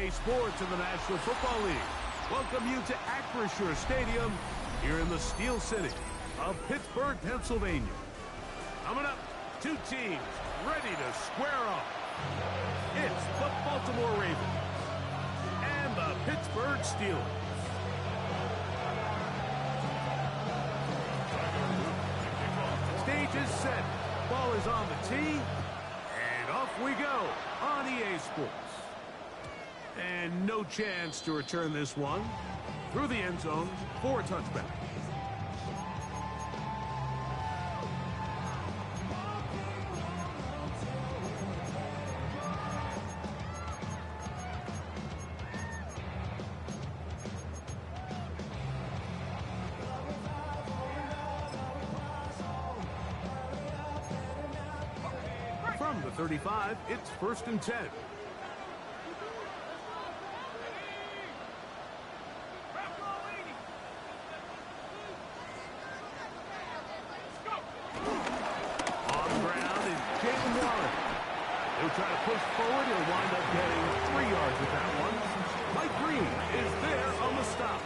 EA Sports in the National Football League welcome you to Acrisure Stadium here in the Steel City of Pittsburgh, Pennsylvania. Coming up, two teams ready to square off. It's the Baltimore Ravens and the Pittsburgh Steelers. Stage is set. Ball is on the tee. And off we go on EA Sports. And no chance to return this one through the end zone for a touchback. From the 35, it's 1st and 10. He'll try to push forward. He'll wind up getting 3 yards with that one. Mike Green is there on the stop.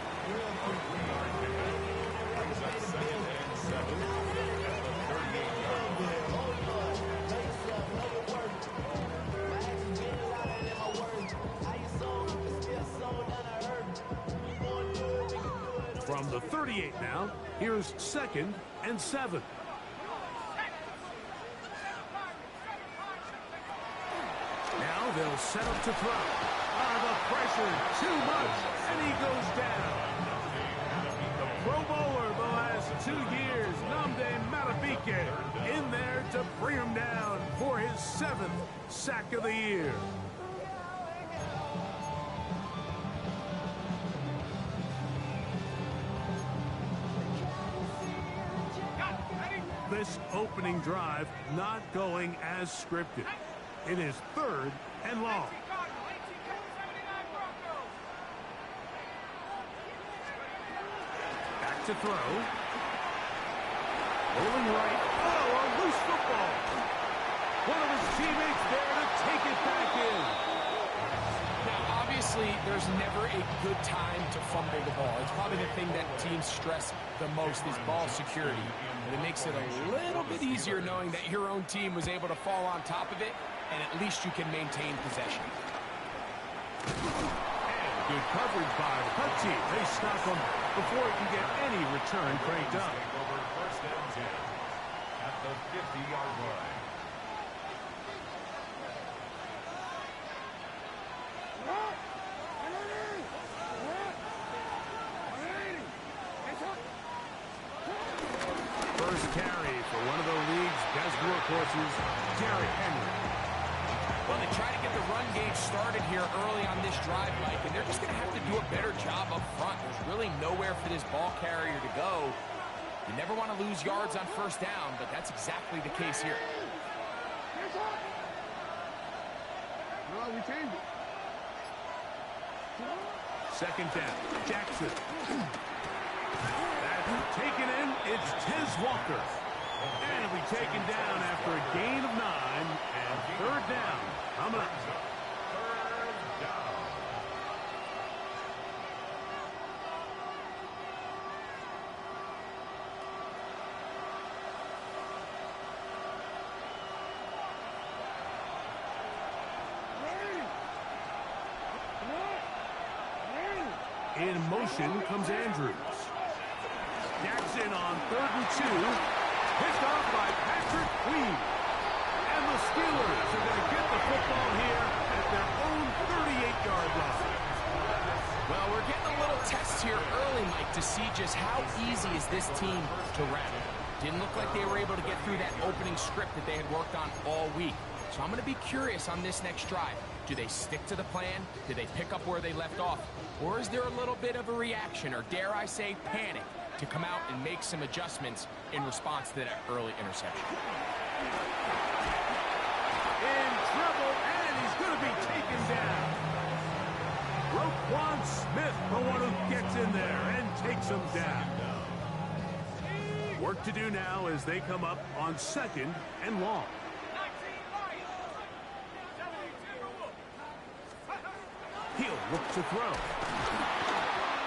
From the 38 now, here's 2nd and 7. They'll set up to throw. The pressure, too much, and he goes down. The Pro Bowler the last 2 years, Nnamdi Madubuike, in there to bring him down for his 7th sack of the year. This opening drive not going as scripted. It is 3rd and long. Back to throw. Rolling right. Oh, a loose football. One of his teammates there to take it back in. Now, obviously, there's never a good time to fumble the ball. It's probably the thing that teams stress the most is ball security. But it makes it a little bit easier knowing that your own team was able to fall on top of it, and at least you can maintain possession. And good coverage by the punt team. They stop him before he can get any return cranked up. Over 1st and 10 at the 50-yard line. First carry for one of the league's best workhorses, Derrick Henry. Well, they try to get the run game started here early on this drive, Mike, and they're just going to have to do a better job up front. There's really nowhere for this ball carrier to go. You never want to lose yards on 1st down, but that's exactly the case here. Well, we changed it. 2nd down, Jackson. That's taken in. It's Tez Walker. And he'll be taken down after a gain of 9 and 3rd down. Coming up. 3rd down. In motion comes Andrews. Jackson on 3rd and 2. Picked off by Patrick Queen. And the Steelers are going to get the football here at their own 38-yard line. Well, we're getting a little test here early, Mike, to see just how easy is this team to wrap. Didn't look like they were able to get through that opening script that they had worked on all week. So I'm going to be curious on this next drive. Do they stick to the plan? Do they pick up where they left off? Or is there a little bit of a reaction, or dare I say panic, to come out and make some adjustments in response to that early interception? In trouble, and he's going to be taken down. Roquan Smith, the one who gets in there and takes him down. Work to do now as they come up on 2nd and long. He'll Look to throw.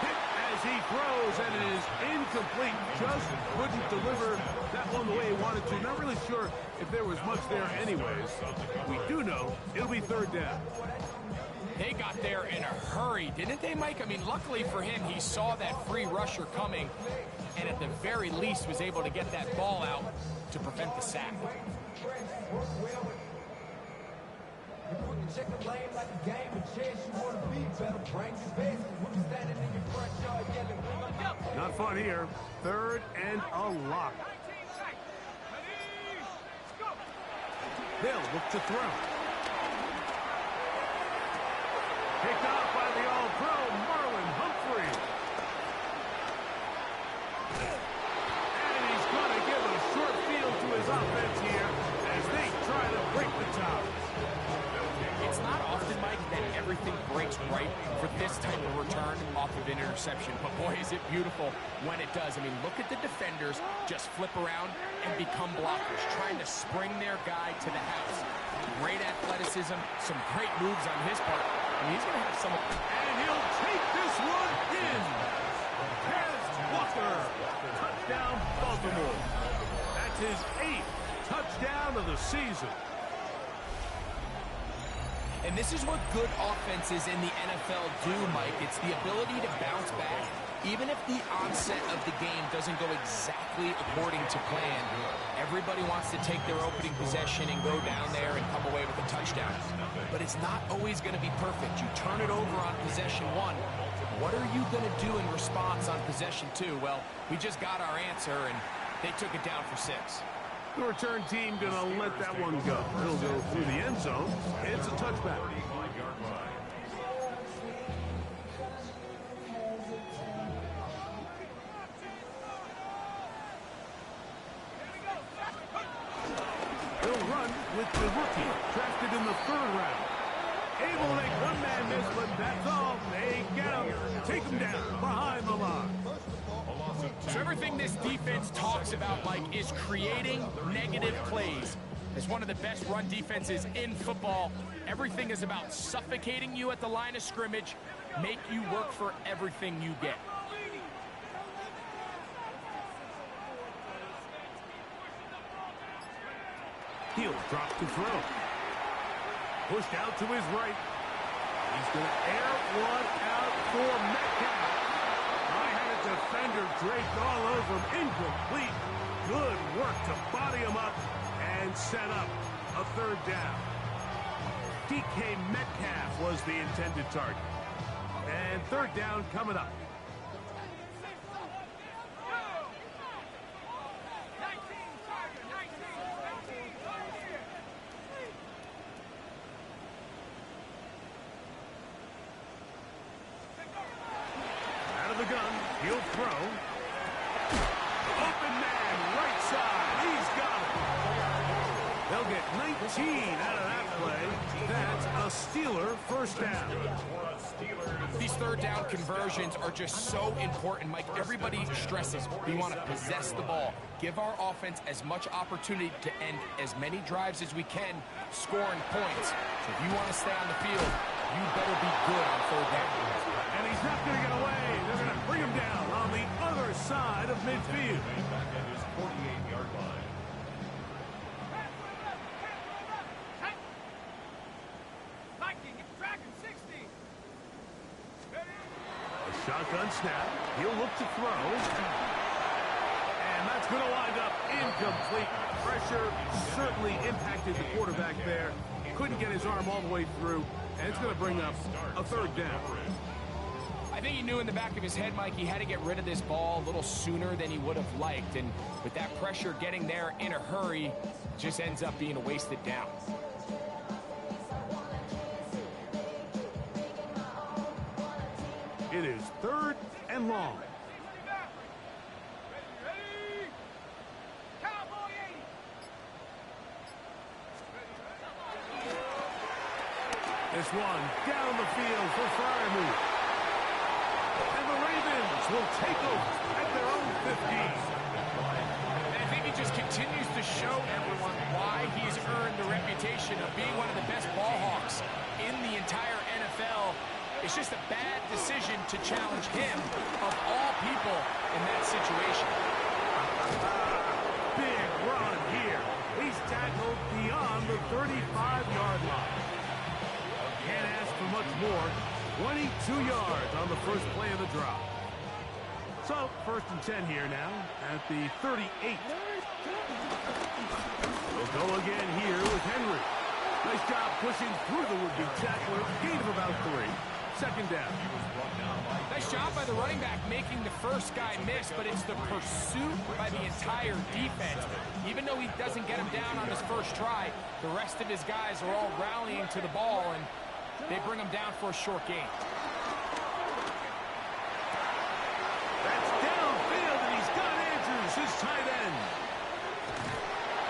Hit as he throws, and it is incomplete. Just couldn't deliver that one the way he wanted to. Not really sure if there was much there anyways. We do know it'll be third down. They got there in a hurry, didn't they, Mike? I mean, luckily for him, he saw that free rusher coming, and at the very least was able to get that ball out to prevent the sack. Not fun here. Third and a lot. They'll look to throw. Picked off by the all-pro Marlon Humphrey. And he's going to give a short field to his offense here as they try to break the top. It's not often, Mike, that everything breaks right for this type of return off of an interception. But boy, is it beautiful when it does. I mean, look at the defenders just flip around and become blockers, trying to spring their guy to the house. Great athleticism, some great moves on his part. And he's going to have some... And he'll take this one in. Kaz Walker. Touchdown, Baltimore. That's his 8th touchdown of the season. And this is what good offenses in the NFL do, Mike. It's the ability to bounce back, even if the onset of the game doesn't go exactly according to plan. Everybody wants to take their opening possession and go down there and come away with a touchdown. But it's not always going to be perfect. You turn it over on possession 1. What are you going to do in response on possession 2? Well, we just got our answer, and they took it down for 6. The return team going to let that one go. It'll go through the end zone. It's a touchback. He'll run with the rookie, drafted in the 3rd round. Able to make one man miss, but that's all. They get him, take him down behind the line. So everything this defense talks about, Mike, is creating negative plays. As one of the best run defenses in football, everything is about suffocating you at the line of scrimmage, make you work for everything you get. He'll drop to throw. Pushed out to his right. He's going to air one out for Metcalf. I had a defender draped all over him. Incomplete. Good work to body him up and set up a 3rd down. DK Metcalf was the intended target. And 3rd down coming up. The gun, he'll throw. Open man, right side, he's got it. They'll get 19 out of that play. That's a Steeler 1st down. These 3rd down conversions are just so important, Mike. Everybody stresses we want to possess the ball, give our offense as much opportunity to end as many drives as we can, scoring points. So if you want to stay on the field, you better be good on 3rd down. And he's not going to get away. They're going to bring him down on the other side of midfield. At his 48-yard line. A shotgun snap. He'll look to throw. And that's going to wind up incomplete. Pressure certainly impacted the quarterback there. Couldn't get his arm all the way through. And it's going to bring up a 3rd down. I think he knew in the back of his head, Mike, he had to get rid of this ball a little sooner than he would have liked. And with that pressure getting there in a hurry, it just ends up being a wasted down. It is 3rd and long. This one down the field for Freiermuth. And the Ravens will take over at their own 15. And I think he just continues to show everyone why he has earned the reputation of being one of the best ball hawks in the entire NFL. It's just a bad decision to challenge him, of all people, in that situation. Big run here. He's tackled beyond the 35-yard line. Can't ask for much more. 22 yards on the first play of the drive. So, 1st and 10 here now at the 38. They'll go again here with Henry. Nice job pushing through the would-be tackler. Gain of about 3. 2nd down. Nice job by the running back making the first guy miss, but it's the pursuit by the entire defense. Even though he doesn't get him down on his first try, the rest of his guys are all rallying to the ball, and they bring him down for a short gain. That's downfield, and he's got Andrews, his tight end.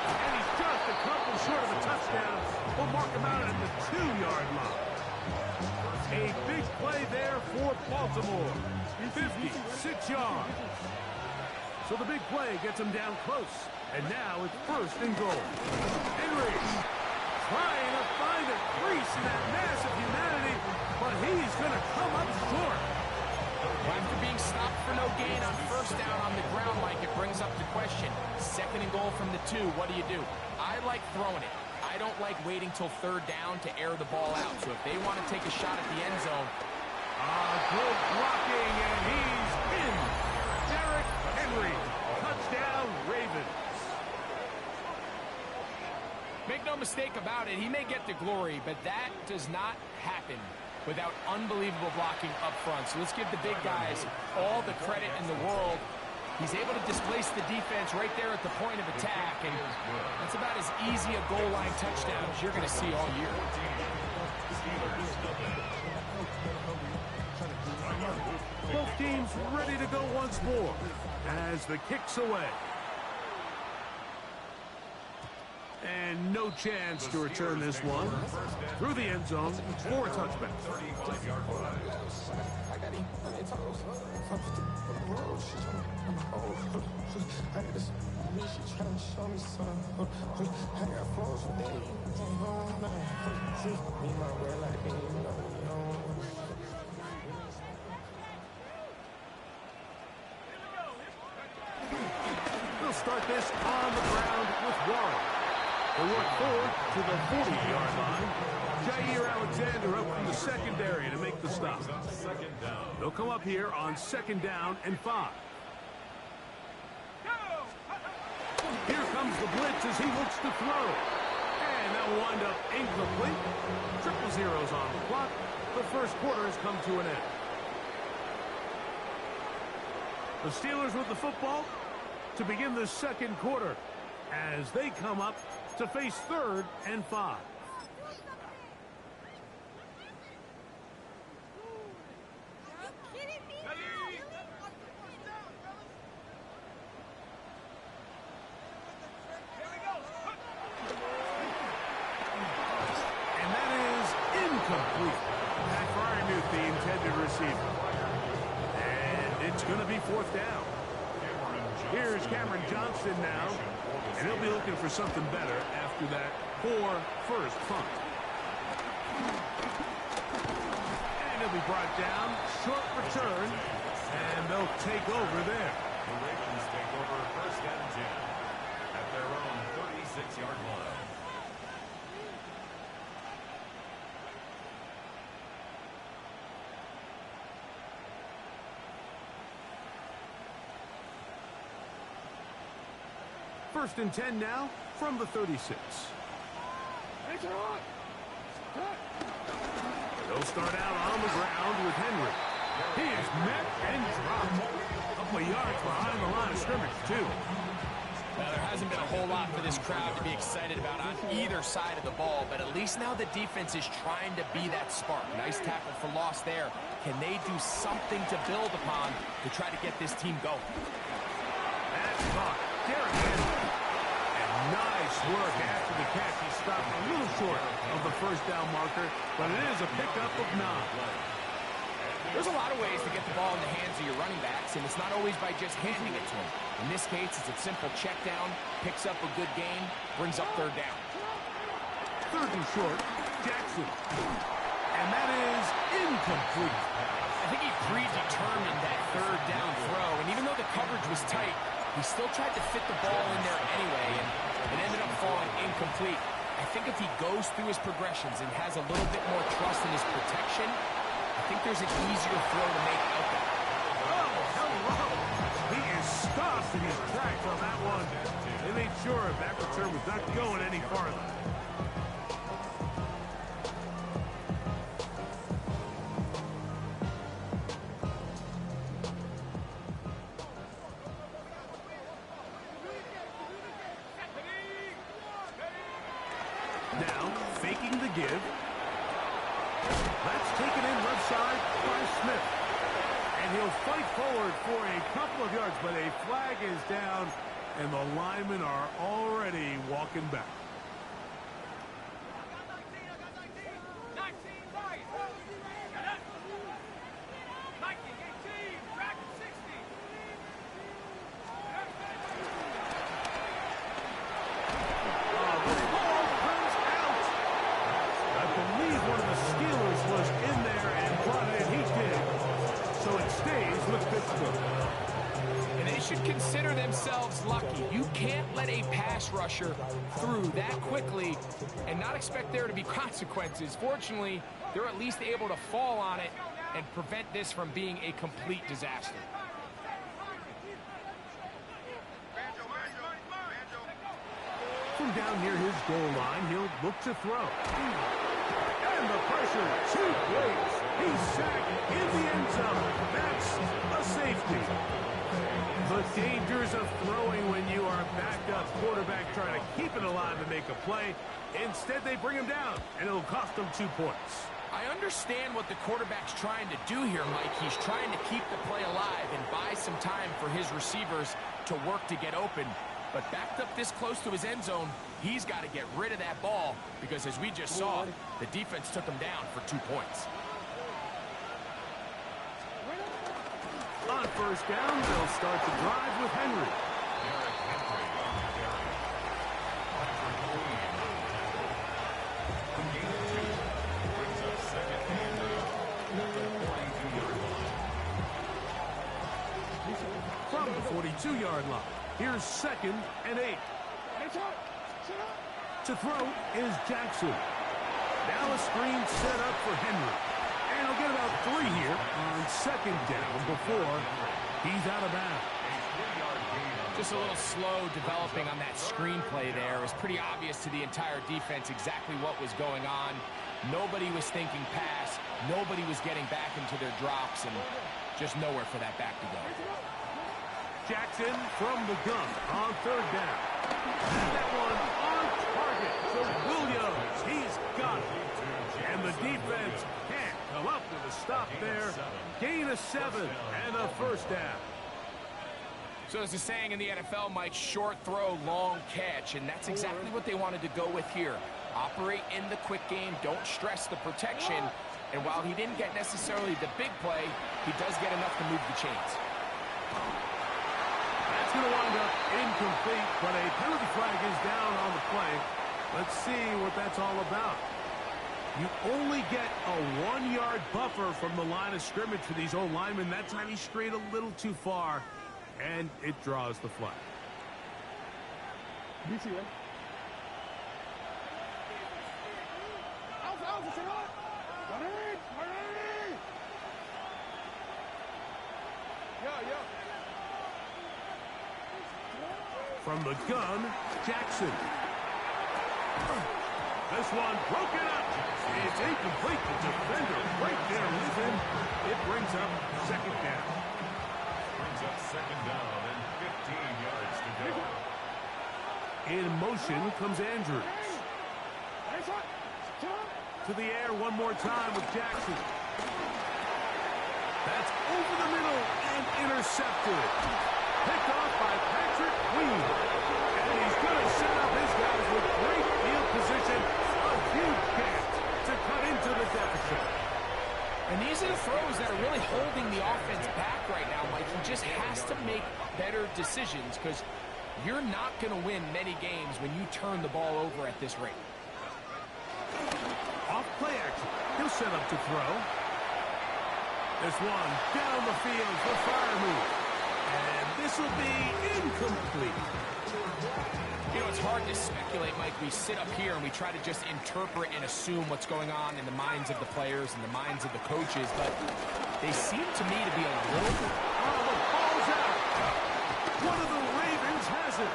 And he's just a couple short of a touchdown. We'll mark him out at the 2-yard line. A big play there for Baltimore. 56 yards. So the big play gets him down close. And now it's 1st and goal. Henry trying to find a crease in that mass of humanity, but he's going to come up short. After being stopped for no gain on 1st down on the ground, Mike, it brings up the question. 2nd and goal from the 2, what do? I like throwing it. I don't like waiting till 3rd down to air the ball out. So if they want to take a shot at the end zone. Good blocking, and he's in. Derrick Henry. Touchdown, Ravens. Make no mistake about it, he may get the glory, but that does not happen without unbelievable blocking up front. So let's give the big guys all the credit in the world. He's able to displace the defense right there at the point of attack, and that's about as easy a goal line touchdown as you're going to see all year. Both teams ready to go once more as the kick's away. And no chance to return this one. Through the end zone for a touchback. We'll start this on the ground with Warren. They work forward to the 40-yard line. Jair Alexander up from the secondary to make the stop. They'll come up here on 2nd down and 5. Here comes the blitz as he looks to throw. And that'll wind up incomplete. 0-0's on the clock. The 1st quarter has come to an end. The Steelers with the football to begin the 2nd quarter as they come up to face 3rd and 5. And that is incomplete. Back for Underneath the intended receiver. And it's going to be 4th down. Here's Cameron Johnson now. And he'll be looking for something better after that poor first punt. And he'll be brought down. Short return. And they'll take over there. The Ravens take over 1st and 10 at their own 36-yard line. First and 10 now from the 36. They'll start out on the ground with Henry. He is met and dropped. A couple of yards behind the line of scrimmage, too. Well, there hasn't been a whole lot for this crowd to be excited about on either side of the ball, but at least now the defense is trying to be that spark. Nice tackle for loss there. Can they do something to build upon to try to get this team going? That's caught. Derrick Henry. And nice work after the catch. He stopped a little short of the first down marker, but it is a pickup of 9. There's a lot of ways to get the ball in the hands of your running backs, and it's not always by just handing it to them. In this case, it's a simple check down, picks up a good gain, brings up 3rd down. 3rd and short, Jackson. And that is incomplete. I think he predetermined that third down throw, and even though the coverage was tight, he still tried to fit the ball in there anyway, and it ended up falling incomplete. I think if he goes through his progressions and has a little bit more trust in his protection, I think there's an easier throw to make out there. Oh, hello! He is stopped in his tracks on that one. They made sure that return was not going any farther. Now, faking the give. That's taken in left side by Smith. And he'll fight forward for a couple of yards, but a flag is down, and the linemen are already walking back. And they should consider themselves lucky. You can't let a pass rusher through that quickly and not expect there to be consequences. Fortunately, they're at least able to fall on it and prevent this from being a complete disaster. From down near his goal line, he'll look to throw. And the pressure, too great. He's sacked in the end zone. That's a safety. The dangers of throwing when you are backed up. Quarterback trying to keep it alive and make a play. Instead, they bring him down, and it'll cost them 2 points. I understand what the quarterback's trying to do here, Mike. He's trying to keep the play alive and buy some time for his receivers to work to get open. But backed up this close to his end zone, he's got to get rid of that ball because, as we just saw, the defense took him down for 2 points. On first down, they'll start the drive with Henry. From the 42-yard line, here's 2nd and 8. To throw is Jackson. Now a screen set up for Henry. And he'll get about 3 here on 2nd down before he's out of bounds. Just a little slow developing on that screenplay there. It was pretty obvious to the entire defense exactly what was going on. Nobody was thinking pass. Nobody was getting back into their drops, and just nowhere for that back to go. Jackson from the gun on 3rd down. And that one on target for Williams. He's got it. And the defense can't come up with a stop there. Gain of 7 and a 1st down. So there's a saying in the NFL, Mike, short throw, long catch, and that's exactly what they wanted to go with here. Operate in the quick game, don't stress the protection, and while he didn't get necessarily the big play, he does get enough to move the chains. That's going to wind up incomplete, but a penalty flag is down on the play. Let's see what that's all about. You only get a 1-yard buffer from the line of scrimmage for these old linemen. That time he strayed a little too far, and it draws the flag. From the gun, Jackson. This one broken up. It's incomplete. The defender right there with him. It brings up 2nd down. Brings up 2nd down and 15 yards to go. In motion comes Andrews. To the air one more time with Jackson. That's over the middle and intercepted. Picked off by Patrick Queen. And he's going to set up his guys with great field position. A huge chance to cut into the deficit. And these are the throws that are really holding the offense back right now, Mike. He just has to make better decisions because you're not going to win many games when you turn the ball over at this rate. Off play action. He'll set up to throw. This one down the field for fire move. And this will be incomplete. You know, it's hard to speculate, Mike. We sit up here and we try to just interpret and assume what's going on in the minds of the players and the minds of the coaches, but they seem to me to be a little... Oh, the ball's out. One of the Ravens has it.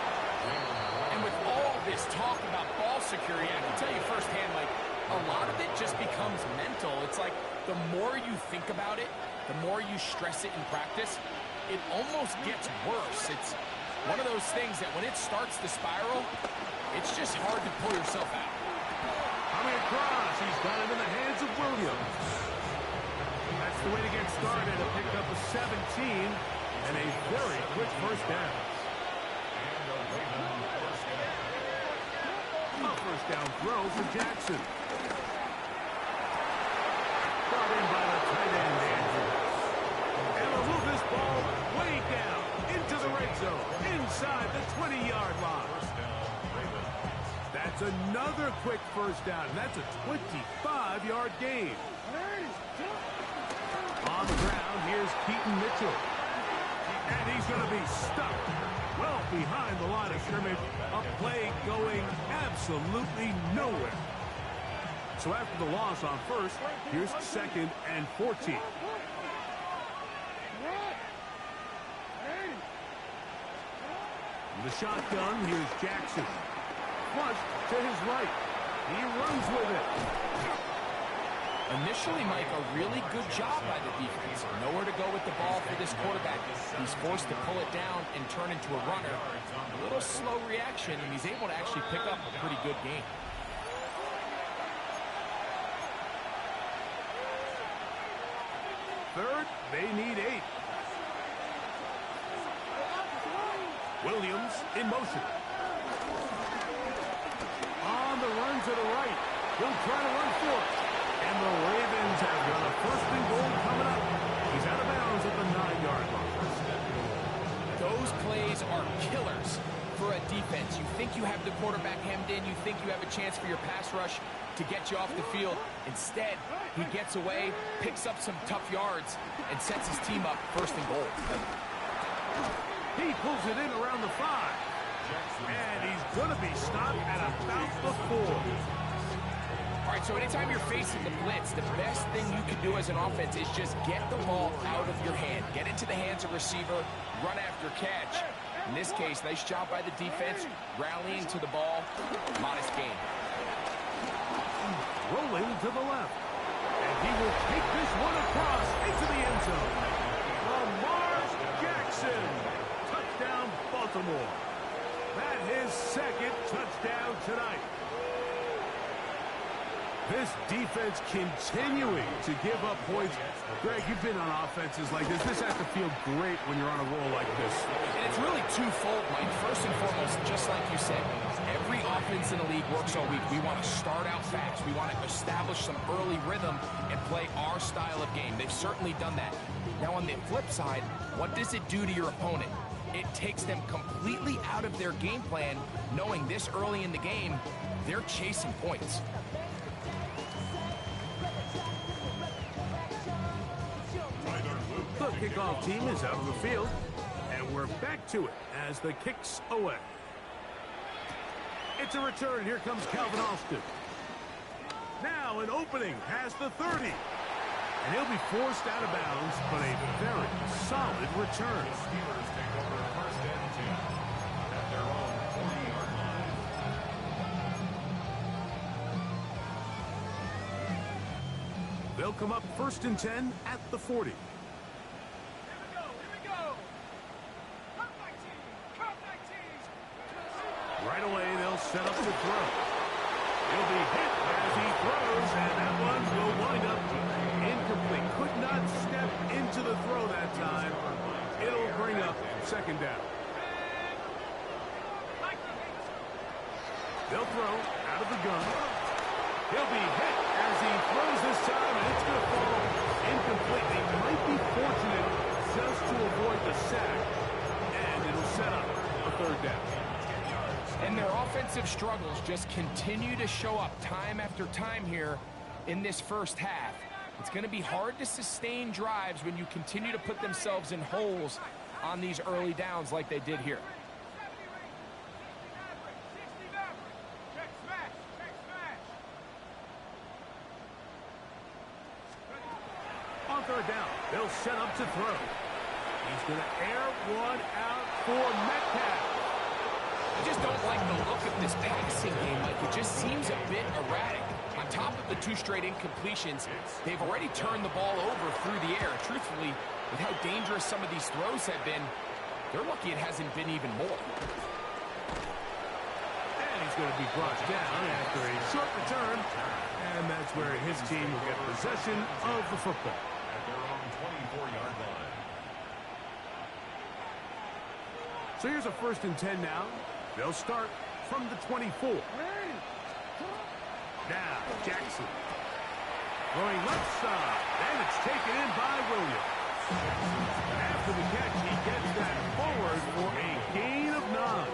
And with all this talk about ball security, I can tell you firsthand, Mike, a lot of it just becomes mental. It's like the more you think about it, the more you stress it in practice, it almost gets worse. It's one of those things that when it starts to spiral, it's just hard to pull yourself out. Coming across, he's got it in the hands of Williams. That's the way to get started. It picked up a 17 and a very quick first down. A first down throw for Jackson. Brought in by the tight end, Andrews. And they'll move this ball way down into the red zone, inside the 20-yard line. That's another quick first down. That's a 25-yard gain. On the ground, here's Keaton Mitchell. And he's going to be stuck well behind the line of scrimmage. A play going absolutely nowhere. So after the loss on first, here's 2nd and 14. The shotgun, here's Jackson. Flush to his right. He runs with it. Initially, Mike, a really good job by the defense. Nowhere to go with the ball for this quarterback. He's forced to pull it down and turn into a runner. A little slow reaction, and he's able to actually pick up a pretty good game. Third, they need 8. Williams in motion. On the run to the right. He'll try to run for it. And the Ravens have got a 1st and goal coming up. He's out of bounds at the 9-yard line. Those plays are killers for a defense. You think you have the quarterback hemmed in. You think you have a chance for your pass rush to get you off the field. Instead, he gets away, picks up some tough yards, and sets his team up 1st and goal. He pulls it in around the 5. And he's going to be stopped at about the 4. All right, so anytime you're facing the blitz, the best thing you can do as an offense is just get the ball out of your hand. Get into the hands of receiver, run after catch. In this case, nice job by the defense, rallying to the ball. Modest gain. Rolling to the left. And he will take this one across into the end zone. Lamar Jackson. Touchdown, Baltimore. That his 2nd touchdown tonight. This defense continuing to give up points. Greg, you've been on offenses like this. This has to feel great when you're on a roll like this. And it's really twofold, Mike. First and foremost, just like you said, every offense in the league works all week. We want to start out fast. We want to establish some early rhythm and play our style of game. They've certainly done that. Now, on the flip side, what does it do to your opponent? It takes them completely out of their game plan, knowing this early in the game, they're chasing points. The kickoff team is out of the field, and we're back to it as the kick's away. It's a return. Here comes Calvin Austin. Now an opening past the 30. And he'll be forced out of bounds, but a very solid return. Steelers take over 1st and 10 at their own 40-yard line. They'll come up 1st and 10 at the 40. Right away, they'll set up to throw. He'll be hit as he throws, and that one will wind up incomplete. Could not step into the throw that time. It'll bring up 2nd down. They'll throw out of the gun. He'll be hit as he throws this time, and it's going to fall incomplete. They might be fortunate just to avoid the sack, and it'll set up a 3rd down. And their offensive struggles just continue to show up time after time here. in this first half. It's going to be hard to sustain drives when you continue to put themselves in holes on these early downs like they did here. On third down, they'll set up to throw. He's going to air one out for Metcalf. I just don't like the look of this passing game, Mike. It just seems a bit erratic. On top of the 2 straight incompletions, they've already turned the ball over through the air. Truthfully, with how dangerous some of these throws have been, they're lucky it hasn't been even more. And he's going to be brought down after a short return. And that's where his team will get possession of the football. At their own 24-yard line. So here's a 1st and 10 now. They'll start from the 24. Now, Jackson. Going left side. And it's taken in by Williams. After the catch, he gets that forward for a gain of 9.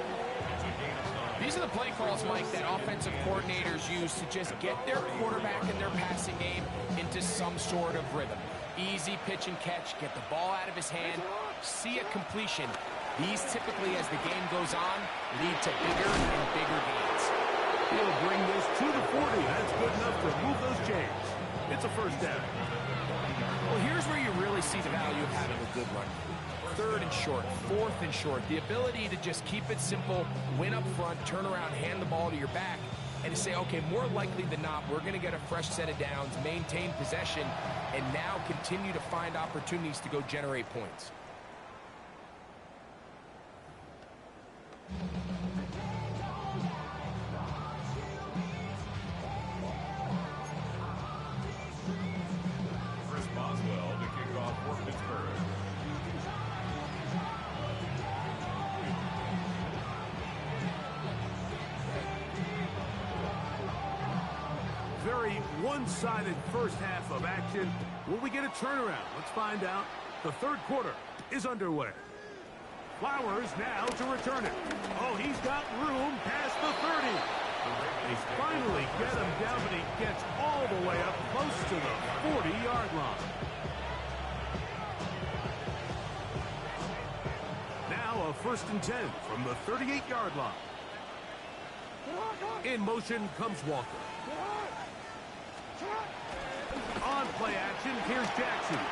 These are the play calls, Mike, that offensive coordinators use to just get their quarterback and their passing game into some sort of rhythm. Easy pitch and catch, get the ball out of his hand, see a completion. These typically, as the game goes on, lead to bigger and bigger gains. He'll bring this to the 40. That's good enough to move those chains. It's a 1st down. Well, here's where you really see the value of having a good run. 3rd and short, 4th and short. The ability to just keep it simple, win up front, turn around, hand the ball to your back, and to say, okay, more likely than not, we're going to get a fresh set of downs, maintain possession, and now continue to find opportunities to go generate points. Chris Boswell to kick off for Pittsburgh. Very one-sided first half of action. Will we get a turnaround? Let's find out. The 3rd quarter is underway. Flowers now to return it. Oh, he's got room past the 30. They finally get him down, but he gets all the way up close to the 40-yard line. Now a 1st and 10 from the 38-yard line. In motion comes Walker. On play action, here's Jackson.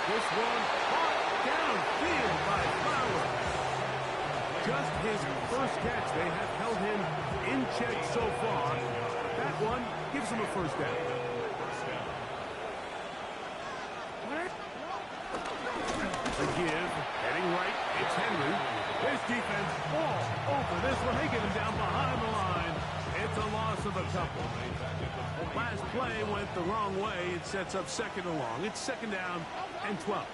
This one caught downfield by Flowers. Just his first catch. They have held him in check so far. That one gives him a 1st down. The give, heading right, it's Henry. His defense all over this one. They get him down behind the line. It's a loss of a couple. Last play went the wrong way. It sets up 2nd and long. It's 2nd down and 12.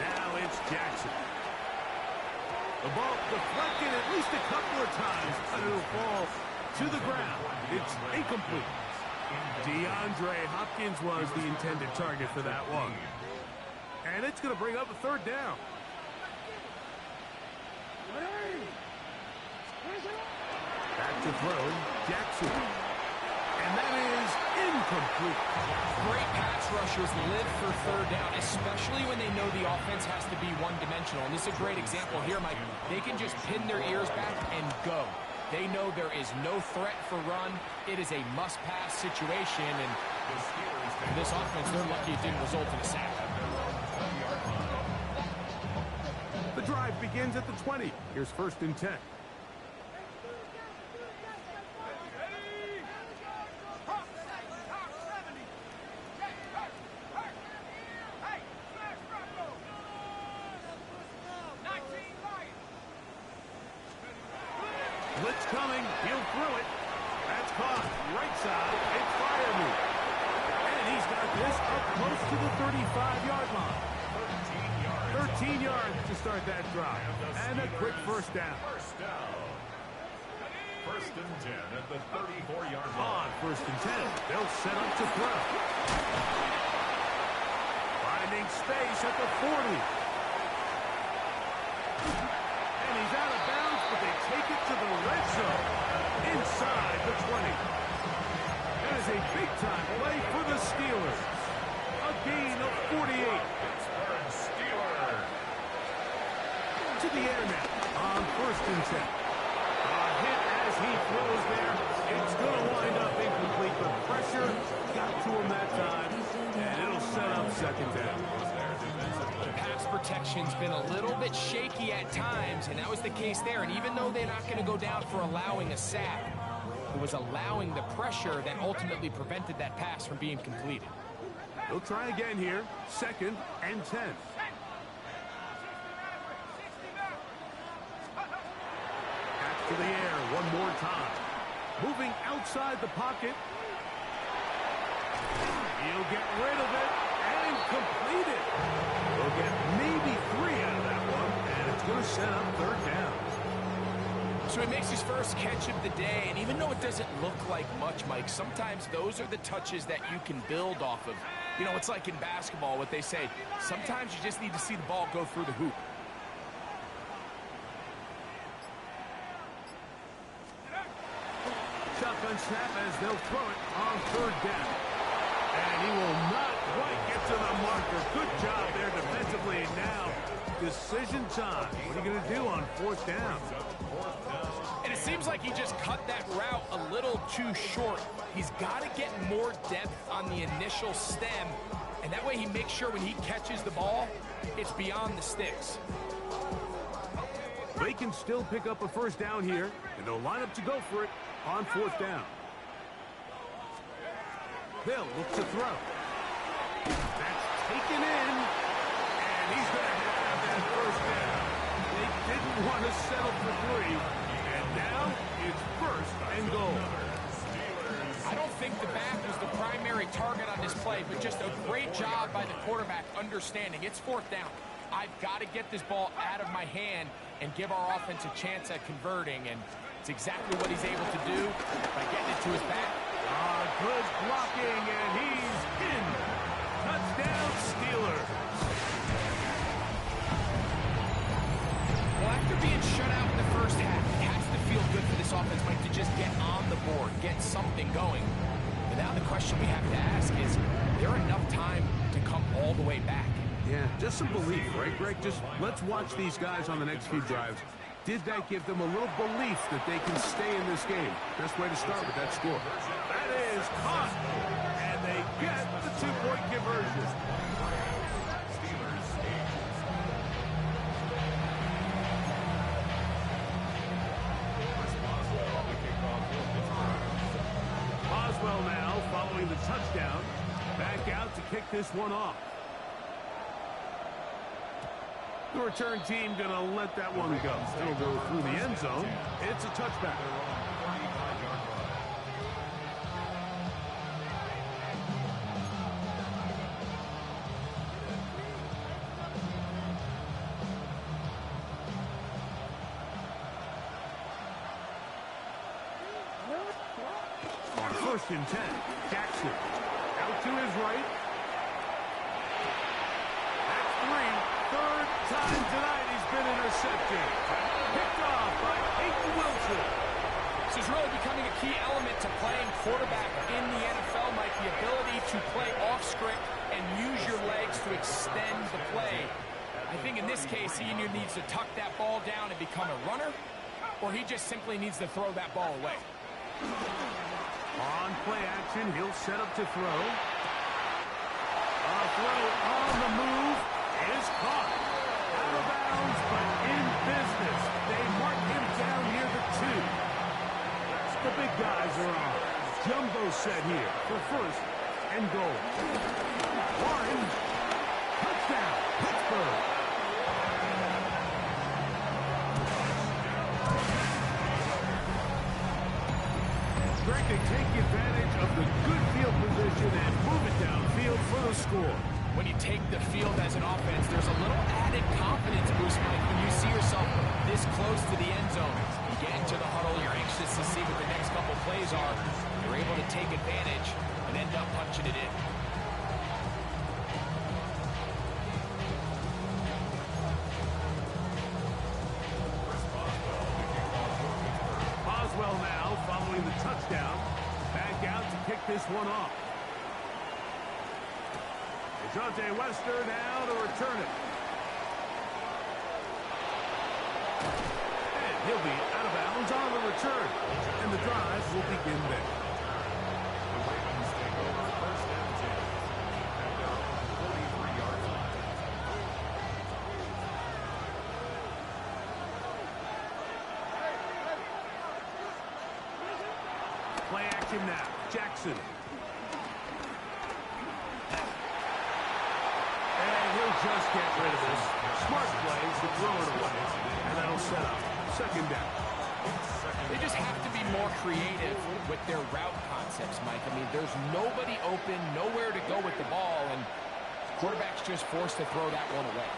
Now it's Jackson. The ball deflected at least a couple of times, but it'll fall to the ground. It's incomplete. DeAndre Hopkins was the intended target for that one. And it's going to bring up a 3rd down. Back to throw, Jackson. And that is incomplete. Great pass rushers live for 3rd down, especially when they know the offense has to be one-dimensional. And this is a great example here, Mike. They can just pin their ears back and go. They know there is no threat for run. It is a must-pass situation, and this offense, they're lucky it didn't result in a sack. The drive begins at the 20. Here's 1st and 10. Blitz coming. He'll throw it. That's caught. Right side. It's Firemove. And he's got this up close to the 35-yard line. 13 yards to start that drive. And a quick 1st down. 1st and 10 at the 34-yard line. On 1st and 10, they'll set up to throw. Finding space at the 40. And he's out of bounds but they take it to the red zone inside the 20. That is a big-time play for the Steelers. A gain of 48. Pittsburgh Steelers. To the air now on 1st and 10. A hit as he throws there. It's going to wind up incomplete, but pressure got to him that time, and it'll set up 2nd down. Pass protection's been a little bit shaky at times, and that was the case there. And even though they're not going to go down for allowing a sack, it was allowing the pressure that ultimately prevented that pass from being completed. They'll try again here. 2nd and 10. Back to the air one more time. Moving outside the pocket. He'll get rid of it and complete it. We'll get maybe 3 out of that one, and it's going to set up 3rd down. So he makes his first catch of the day, and even though it doesn't look like much, Mike, sometimes those are the touches that you can build off of. You know, it's like in basketball, what they say, sometimes you just need to see the ball go through the hoop. Shotgun snap as they'll throw it on 3rd down. And he will not quite get to the marker. Good job there defensively. And now, decision time. What are you going to do on 4th down? And it seems like he just cut that route a little too short. He's got to get more depth on the initial stem, and that way he makes sure when he catches the ball, it's beyond the sticks. They can still pick up a 1st down here, and they'll line up to go for it on 4th down. They'll look to throw. That's taken in, and he's going to have that 1st down. They didn't want to settle for 3, and now it's 1st and goal. I don't think the back was the primary target on this play, but just a great job by the quarterback understanding. It's 4th down. I've got to get this ball out of my hand and give our offense a chance at converting, and it's exactly what he's able to do by getting it to his back. Good blocking, and he's in. Touchdown, Steelers. Well, after being shut out in the first half, it has to feel good for this offense, Mike, to just get on the board, get something going. But now the question we have to ask is there enough time to come all the way back? Yeah, just some belief, right, Greg? Just let's watch these guys on the next few drives. Did that give them a little belief that they can stay in this game? Best way to start with that score. That is caught, and they get the 2-point conversion. Boswell now following the touchdown. Back out to kick this one off. The return team going to let that one go. It'll go through the end zone. It's a touchback. On 1st and 10, Jackson out to his right. That's 3. 3rd time tonight he's been intercepted. Picked off by Peyton Wilson. This is really becoming a key element to playing quarterback in the NFL, Mike. The ability to play off script and use your legs to extend the play. I think in this case, he either needs to tuck that ball down and become a runner, or he just simply needs to throw that ball away. On play action, he'll set up to throw. A throw on the move is caught. Out of bounds, but in business. They mark him down near the 2. The big guys are on. Jumbo set here for 1st and goal. 1. Touchdown, Pittsburgh. Greg, they take advantage of the good field position and move it downfield for the score. When you take the field as an offense, there's a little added confidence boost, Mike, when you see yourself this close to the end zone. You get into the huddle, you're anxious to see what the next couple plays are. You're able to take advantage and end up punching it in. this one off. DeJounte Wester now to return it. And he'll be out of bounds on the return. And the drive will begin there. The Ravens take over first and 10 at their own 43-yard line. Play action now. Jackson. And he'll just get rid of this. Smart plays to throw it away. And that'll set up second down. They just have to be more creative with their route concepts, Mike. I mean, there's nobody open, nowhere to go with the ball, and quarterback's just forced to throw that one away.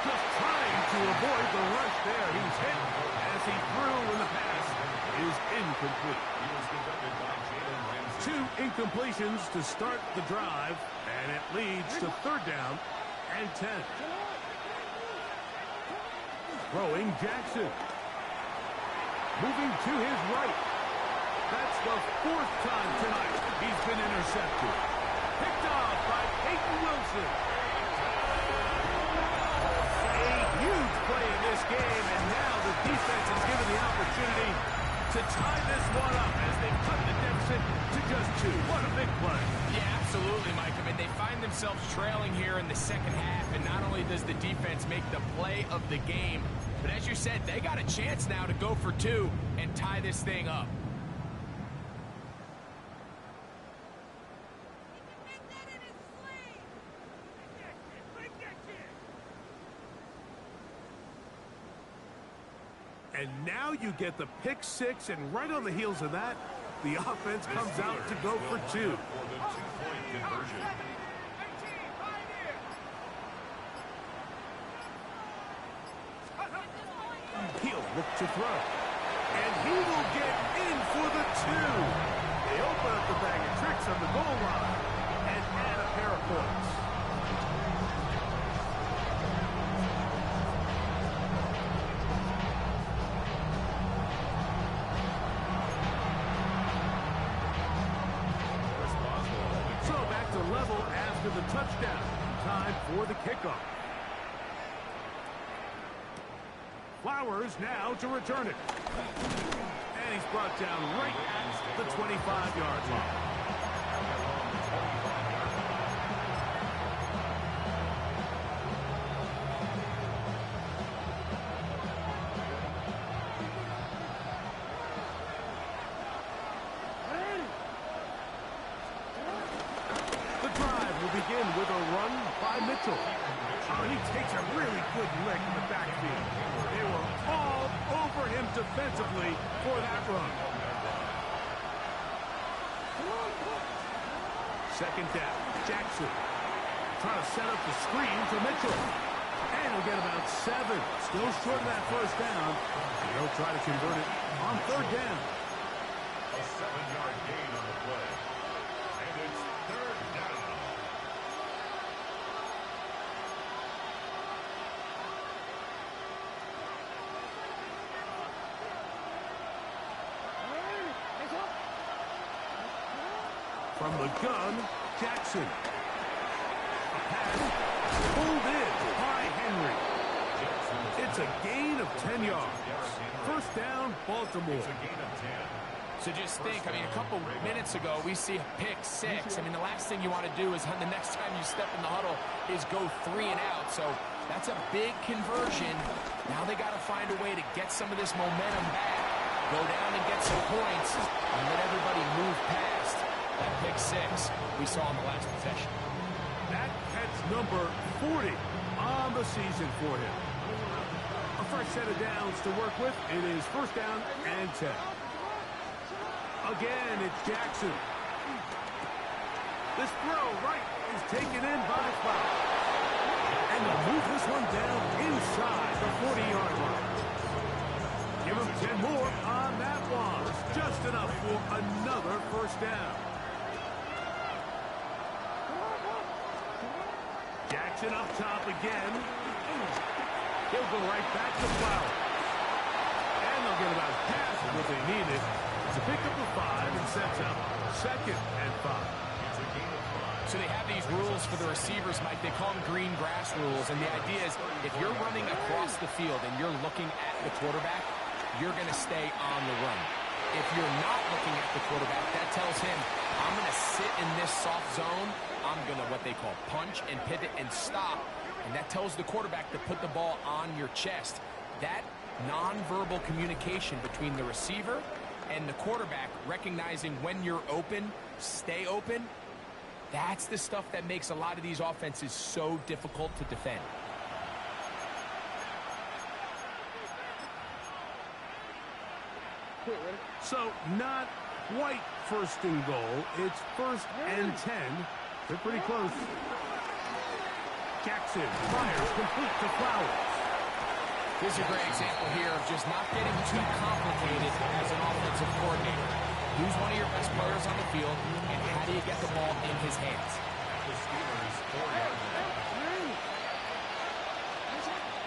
Just trying to avoid the rush there. He's hit as he threw, and the pass is incomplete. He was conducted by Jalen Ramsey. 2 incompletions to start the drive, and it leads to third down and 10. Throwing Jackson. Moving to his right. That's the 4th time tonight he's been intercepted. Picked off by Peyton Wilson. A huge play in this game, and now the defense is given the opportunity to tie this one up as they cut the deficit to just 2. What a big play. Yeah, absolutely, Mike. I mean, they find themselves trailing here in the second half, and not only does the defense make the play of the game, but as you said, they got a chance now to go for 2 and tie this thing up. And now you get the pick 6, and right on the heels of that, the offense comes out to go for 2. For the 2-point conversion. He'll look to throw. And he will get in for the 2. They open up the bag of tricks on the goal line and add a pair of points. So back to level after the touchdown. Time for the kickoff. Flowers now to return it. And he's brought down right at the 25-yard line. The drive will begin with a run by Mitchell. Oh, he takes a really good lick in the backfield. They were all over him defensively for that run. Second down, Jackson. Trying to set up the screen to Mitchell. And he'll get about 7. Still short of that first down. He'll try to convert it on third down. A 7-yard gain on the play. And it's third down. From the gun, Jackson. A pass pulled in by Henry. It's a gain of 10 yards. First down, Baltimore. It's a gain of 10. So just think, I mean, a couple minutes ago, we see a pick 6. I mean, the last thing you want to do is the next time you step in the huddle is go 3 and out. So that's a big conversion. Now they got to find a way to get some of this momentum back, go down and get some points, and let everybody move past that pick 6 we saw in the last possession. That's number 40 on the season for him. A fresh set of downs to work with. It is first down and 10. Again, it's Jackson. This throw right is taken in by Flower. And they'll move this one down inside the 40-yard line. Give him 10 more on that one. Just enough for another first down. Jackson up top again. He'll go right back to Flower. And they'll get about half of what they needed to pick up the 5 for the receivers, Mike. They call them green grass rules, and the idea is if you're running across the field and you're looking at the quarterback, you're going to stay on the run. If you're not looking at the quarterback, that tells him, I'm going to sit in this soft zone. I'm going to what they call punch and pivot and stop, and that tells the quarterback to put the ball on your chest. That nonverbal communication between the receiver and the quarterback, recognizing when you're open, stay open, that's the stuff that makes a lot of these offenses so difficult to defend. So not quite first and goal. It's 1st and 10. They're pretty close. Jackson fires complete to Flowers. This is a great example here of just not getting too complicated as an offensive coordinator. Who's one of your best players on the field, and how do you get the ball in his hands?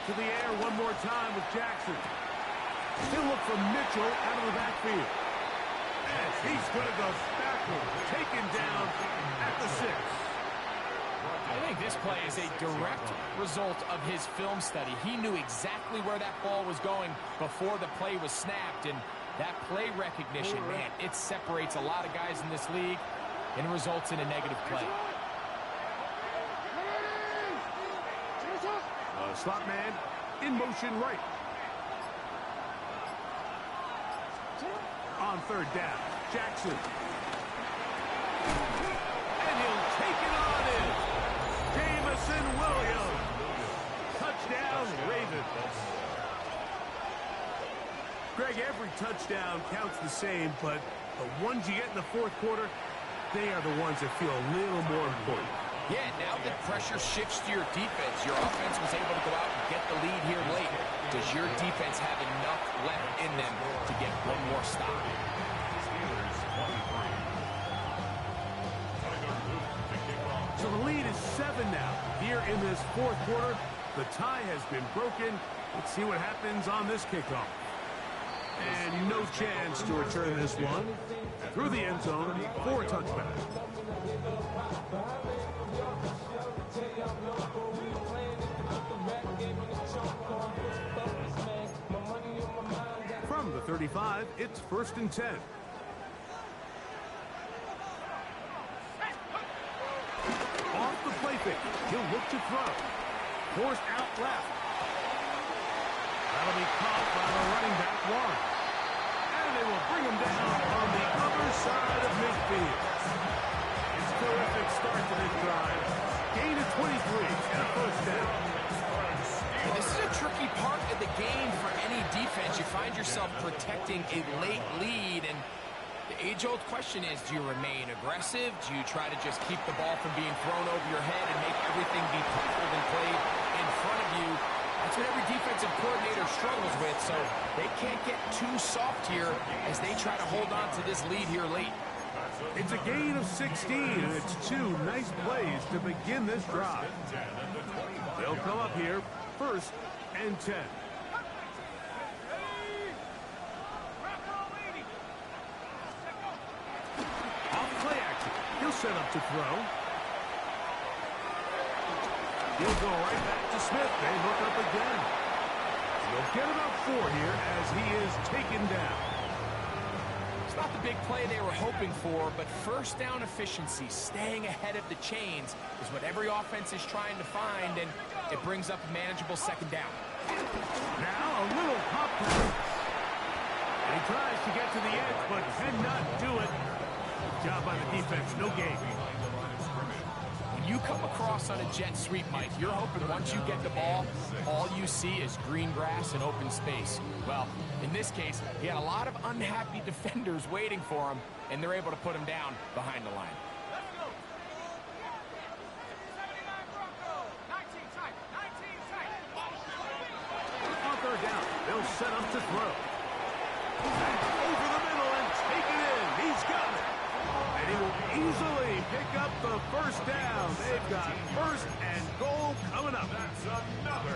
To the air one more time with Jackson. He'll look for Mitchell out of the backfield. And he's going to go backward, taken down at the 6. I think this play is a direct result of his film study. He knew exactly where that ball was going before the play was snapped, and that play recognition, man, it separates a lot of guys in this league and results in a negative play. Slot man in motion right. On 3rd down, Jackson. And he'll take it on in. Jamison Williams. Touchdown, Ravens. Greg, every touchdown counts the same, but the ones you get in the 4th quarter, they are the ones that feel a little more important. Yeah, now that pressure shifts to your defense, your offense was able to go out and get the lead here late. Does your defense have enough left in them to get one more stop? So the lead is 7 now. Here in this 4th quarter, the tie has been broken. Let's see what happens on this kickoff. And no chance to return this one. Through the end zone for a touchback. From the 35, it's 1st and 10. Off the play fake, he'll look to throw. Forced out left. That'll be caught by the running back, Warren. And they will bring him down on the other side of midfield. It's a terrific start to this drive. Gain of 23 and a 1st down. And this is a tricky part of the game for any defense. You find yourself protecting a late lead, and the age-old question is, do you remain aggressive? Do you try to just keep the ball from being thrown over your head and make everything be tackled and played in front of you? That's what every defensive coordinator struggles with, so they can't get too soft here as they try to hold on to this lead here late. It's a gain of 16, and it's 2 nice plays to begin this drive. They'll come up here, 1st and 10. Off play action. He'll set up to throw. He'll go right back to Smith. They look up again. He'll get about 4 here as he is taken down. It's not the big play they were hoping for, but 1st down efficiency, staying ahead of the chains, is what every offense is trying to find, and it brings up a manageable 2nd down. Now a little pop pass. And he tries to get to the edge, but cannot do it. Good job by the defense. No gain. When you come across on a jet sweep, Mike, you're hoping once you get the ball, all you see is green grass and open space. Well, in this case, he had a lot of unhappy defenders waiting for him, and they're able to put him down behind the line. On 3rd down, they'll set up to throw. Over the middle and take it in. He's got it. And he will easily pick up the 1st down. They've got first and goal coming up.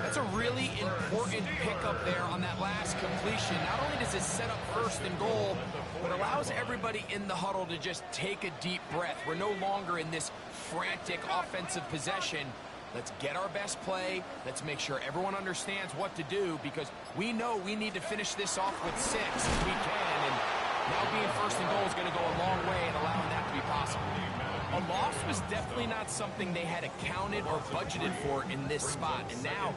That's a really important pickup there on that last completion. Not only does it set up first and goal, but allows everybody in the huddle to just take a deep breath. We're no longer in this frantic offensive possession. Let's get our best play. Let's make sure everyone understands what to do, because we know we need to finish this off with 6 if we can. And now being first and goal is going to go a long way in allowing that to be possible. A loss was definitely not something they had accounted or budgeted for in this spot. And now,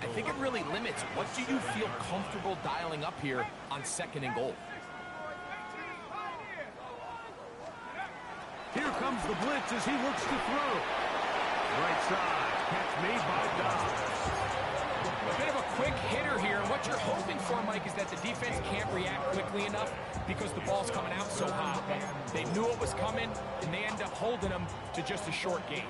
I think it really limits. What do you feel comfortable dialing up here on second and goal? Here comes the blitz as he looks to throw. Right side, catch made by Dobbs. A bit of a quick hitter here, and what you're hoping for, Mike, is that the defense can't react quickly enough because the ball's coming out so hot. They knew it was coming, and they end up holding them to just a short game.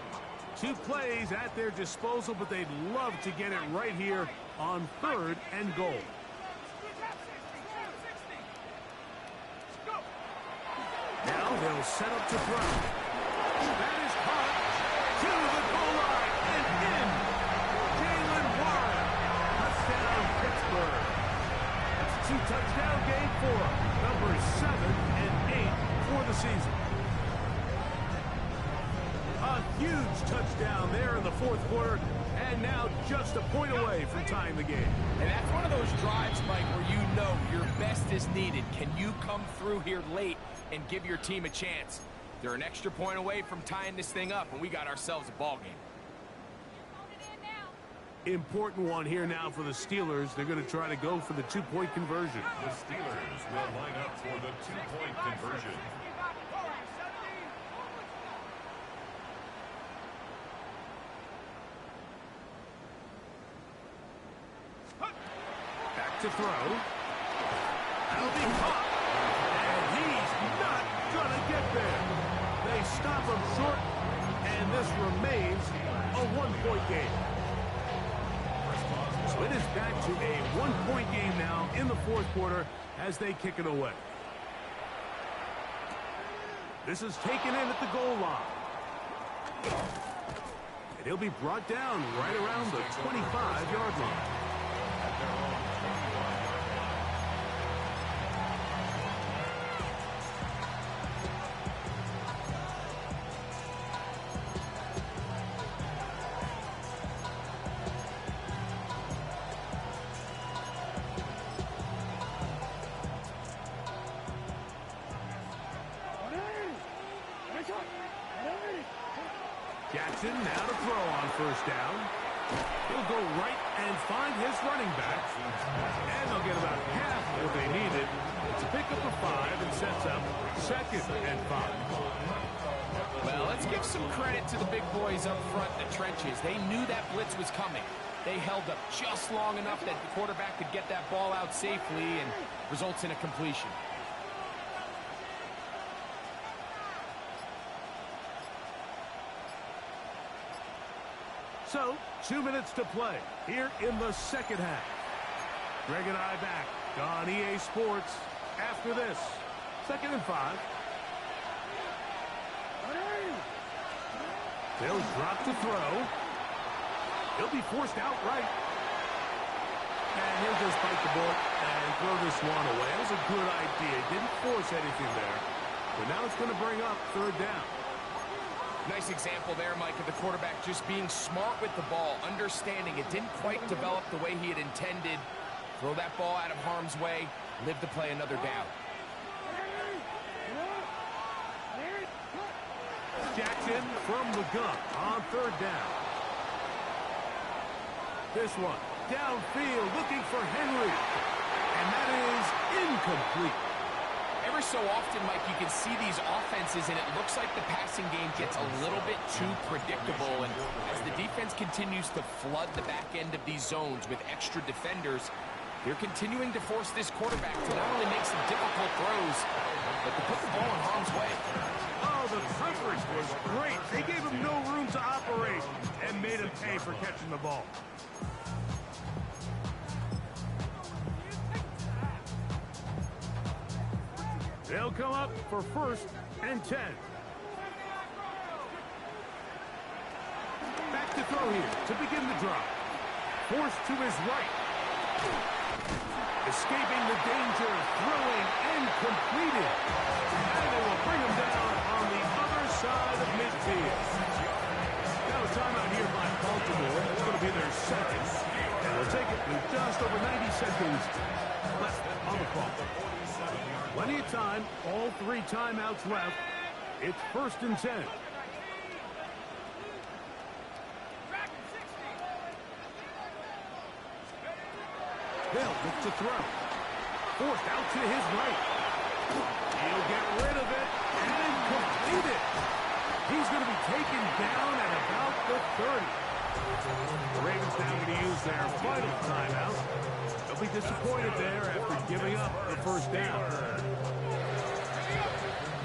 2 plays at their disposal, but they'd love to get it right here on third and goal. Now they'll set up to throw. That is caught to the goal line and in. Jalen Warren. Touchdown, Pittsburgh. That's a 2-touchdown game for number 7 and 8 for the season. A huge touchdown there in the fourth quarter, and now just a point away from tying the game. And that's one of those drives, Mike, where you know your best is needed. Can you come through here late and give your team a chance? They're an extra point away from tying this thing up, and we got ourselves a ball game. Important one here now for the Steelers. They're going to try to go for the 2-point conversion. The Steelers will line up for the 2-point conversion. Back to throw. That'll be caught. And he's not going to get there. They stop him short, and this remains a 1-point game. So it is back to a 1-point game now in the fourth quarter as they kick it away. This is taken in at the goal line. And he'll be brought down right around the 25-yard line. Jackson now to throw on first down. He'll go right and find his running back. And they'll get about half what they needed. It's a pickup of 5 and sets up second and 5. Well, let's give some credit to the big boys up front in the trenches. They knew that blitz was coming. They held up just long enough that the quarterback could get that ball out safely, and results in a completion. So, 2 minutes to play here in the second half. Greg and I back on EA Sports after this. Second and 5. They'll drop to throw. He'll be forced outright. And he'll just bite the bullet and throw this one away. It was a good idea. Didn't force anything there. But now it's going to bring up third down. Nice example there, Mike, of the quarterback just being smart with the ball, understanding it didn't quite develop the way he had intended. Throw that ball out of harm's way, live to play another down. Jackson from the gun on third down. This one downfield looking for Henry. And that is incomplete. Every so often, Mike, you can see these offenses, and it looks like the passing game gets a little bit too predictable. And as the defense continues to flood the back end of these zones with extra defenders, they're continuing to force this quarterback to not only make some difficult throws, but to put the ball in harm's way. Oh, the coverage was great. They gave him no room to operate and made him pay for catching the ball. They'll come up for first and 10. to throw here to begin the drive. Forced to his right. Escaping the danger, throwing, and completed. And they will bring him down on the other side of midfield. Now a timeout here by Baltimore. That's going to be their second. And we'll take it with just over 90 seconds left on the clock. Plenty of time, all 3 timeouts left. It's 1st and 10. They'll look to throw. Forced out to his right. He'll get rid of it and complete it. He's going to be taken down at about the 30. The Ravens now going to use their final timeout. They'll be disappointed there after giving up the first down.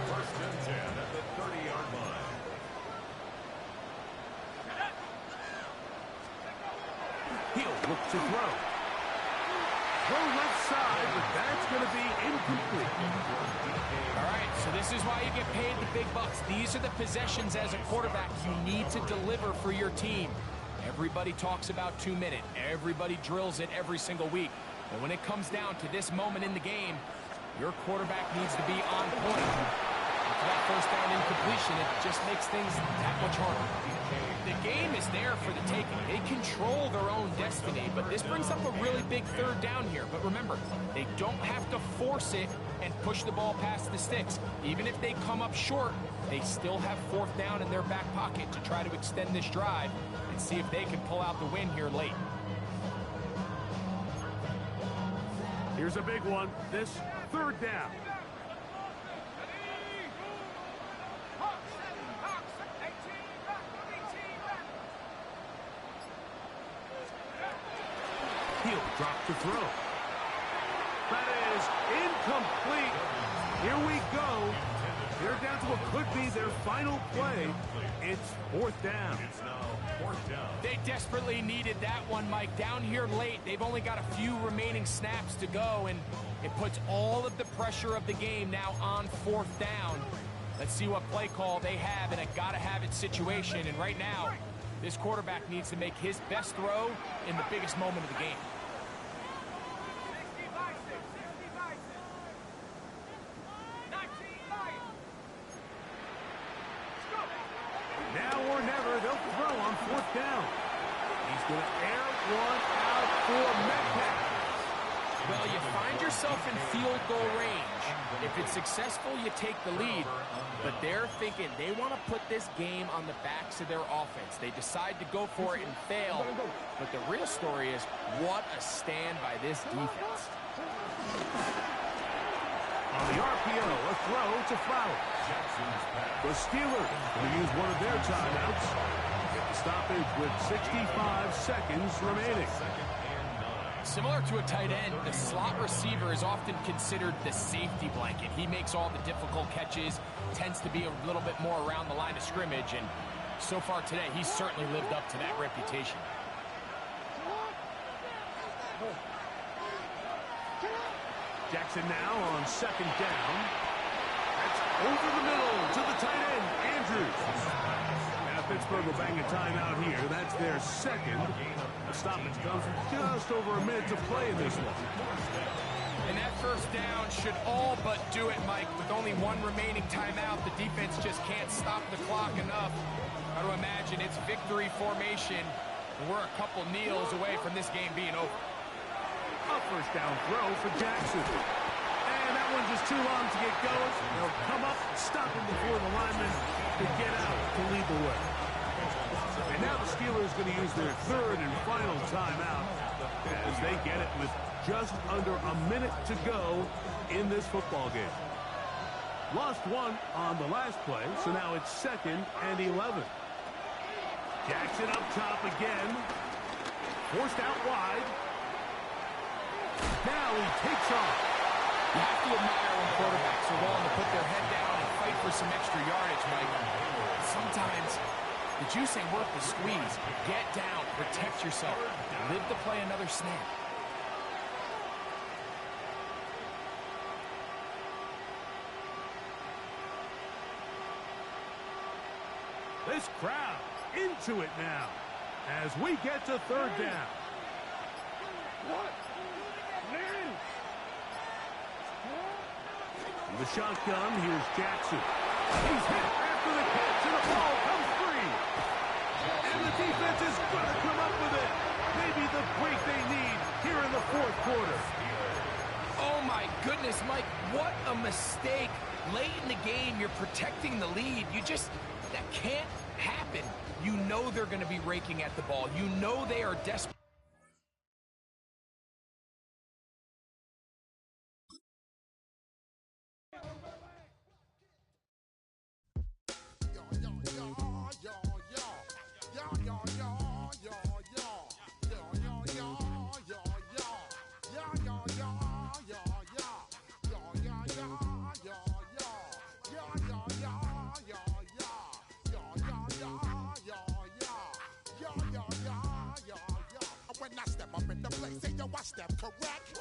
1st and 10 at the 30-yard line. He'll look to throw. Throw left side, but that's going to be incomplete. All right, so this is why you get paid the big bucks. These are the possessions as a quarterback you need to deliver for your team. Everybody talks about 2-minute. Everybody drills it every single week. But when it comes down to this moment in the game, your quarterback needs to be on point. And for that first down incompletion, it just makes things that much harder. The game is there for the taking. They control their own destiny, but this brings up a really big 3rd down here. But remember, they don't have to force it and push the ball past the sticks. Even if they come up short, they still have 4th down in their back pocket to try to extend this drive and see if they can pull out the win here late. Here's a big one. This 3rd down. He'll drop to throw. That is incomplete. Here we go. They're down to what could be their final play. It's 4th down. It's now 4th down. They desperately needed that one, Mike. Down here late, they've only got a few remaining snaps to go, and it puts all of the pressure of the game now on 4th down. Let's see what play call they have in a gotta-have-it situation. And right now, this quarterback needs to make his best throw in the biggest moment of the game. Now or never, they'll throw on 4th down. He's going to air one out for Metcalf. Well, you find yourself in field goal range. If it's successful, you take the lead. But they're thinking they want to put this game on the backs of their offense. They decide to go for it and fail. But the real story is, what a stand by this defense. On the RPO, a throw to Flowers. The Steelers will use one of their timeouts. Get the stoppage with 65 seconds remaining. Similar to a tight end, the slot receiver is often considered the safety blanket. He makes all the difficult catches, tends to be a little bit more around the line of scrimmage, and so far today, he's certainly lived up to that reputation. Jackson now on 2nd down. That's over the middle to the tight end, Andrews. Now Pittsburgh will bang a timeout here. That's their second. The stoppage comes with just over a minute to play in this one. And that first down should all but do it, Mike. With only one remaining timeout, the defense just can't stop the clock enough. Got to imagine it's victory formation. We're a couple kneels away from this game being over. A 1st down throw for Jackson. And that one's just too long to get going. They'll come up, stop him before the lineman to get out to lead the way. And now the Steelers going to use their 3rd and final timeout as they get it with just under a minute to go in this football game. Lost one on the last play, so now it's 2nd and 11. Jackson up top again. Forced out wide. Now he takes off. You have to admire when quarterbacks are willing to put their head down and fight for some extra yardage, Mike. Sometimes the juice ain't worth the squeeze. Get down, protect yourself, live to play another snap. This crowd into it now. as we get to third down. In the shotgun, here's Jackson. He's hit after the catch, and the ball comes free. And the defense is going to come up with it. Maybe the break they need here in the fourth quarter. Oh, my goodness, Mike, what a mistake. Late in the game, you're protecting the lead. That can't happen. You know they're going to be raking at the ball. You know they are desperate. When I step up in the place, say yo, I step correct.